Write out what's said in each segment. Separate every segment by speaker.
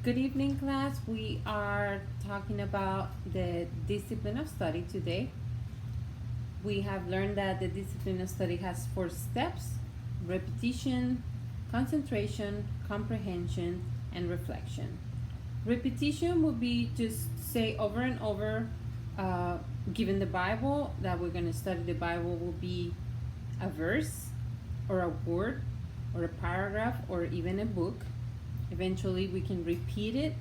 Speaker 1: Good evening, class. We are talking about the discipline of study today. We have learned that the discipline of study has four steps: repetition, concentration, comprehension, and reflection. Repetition would be just say over and over, given the Bible, that we're going to study the Bible will be a verse or a word or a paragraph or even a book. Eventually, we can repeat it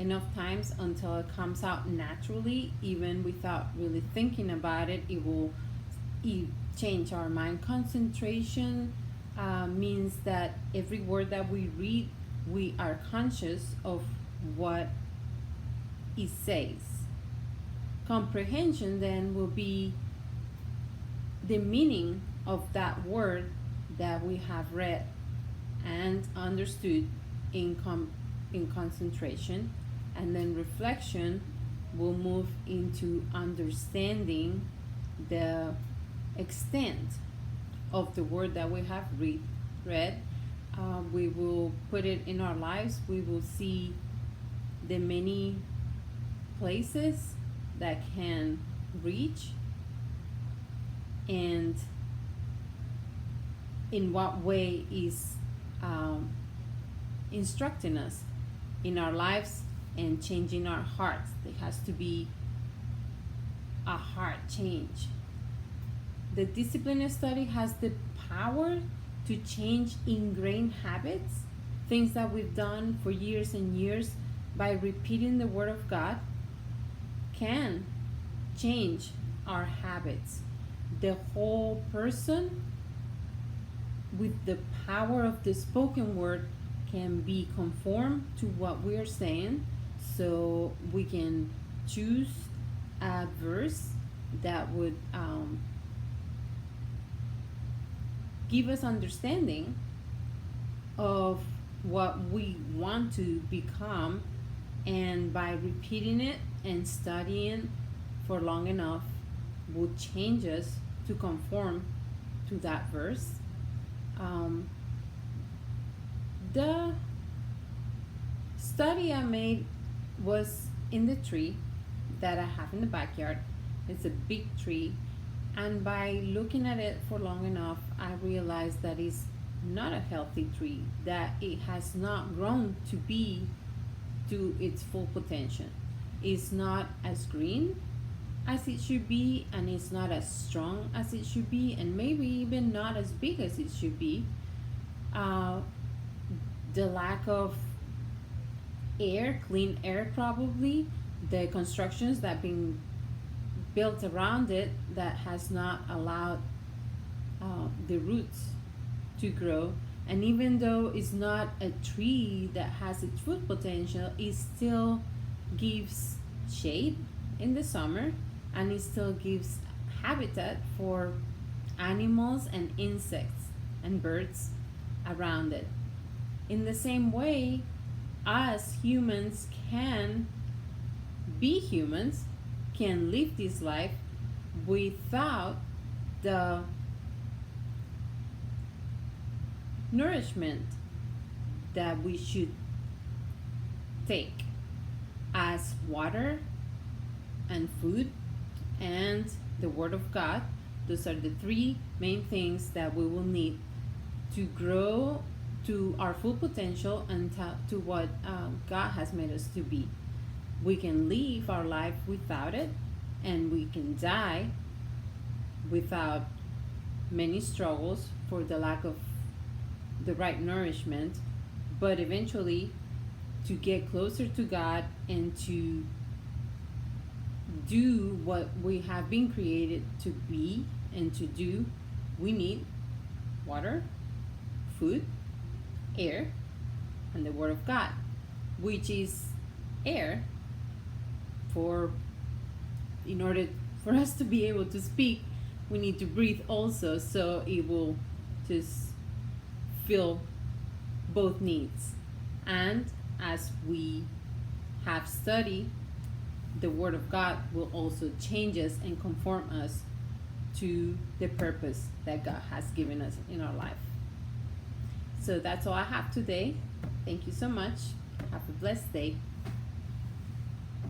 Speaker 1: enough times until it comes out naturally, even without really thinking about it. It will change our mind. Concentration means that every word that we read, we are conscious of what it says. Comprehension then will be the meaning of that word that we have read and understood in concentration, and then reflection will move into understanding the extent of the word that we have read. We will put it in our lives. We will see the many places that can reach, and in what way is instructing us in our lives and changing our hearts. There has to be a heart change. The discipline of study has the power to change ingrained habits, things that we've done for years and years. By repeating the Word of God, can change our habits. The whole person, with the power of the spoken word, can be conformed to what we're saying, so we can choose a verse that would give us understanding of what we want to become, and by repeating it and studying for long enough will change us to conform to that verse. The study I made was in the tree that I have in the backyard. It's a big tree, and by looking at it for long enough, I realized that it's not a healthy tree, that it has not grown to be to its full potential. It's not as green as it should be, and it's not as strong as it should be, and maybe even not as big as it should be. Uh, the lack of air, clean air, probably, the constructions that been built around it that has not allowed the roots to grow. And even though it's not a tree that has its full potential, it still gives shade in the summer, and it still gives habitat for animals and insects and birds around it. In the same way, us humans can be humans, can live this life without the nourishment that we should take as water and food and the Word of God. Those are the three main things that we will need to grow to our full potential and to what God has made us to be. We can live our life without it, and we can die without many struggles for the lack of the right nourishment, but eventually, to get closer to God and to do what we have been created to be and to do, we need water, food, air, and the Word of God, which is air for in order for us to be able to speak, we need to breathe also, so it will just fill both needs. And as we have studied, the Word of God will also change us and conform us to the purpose that God has given us in our life. So that's all I have today. Thank you so much. Have a blessed day.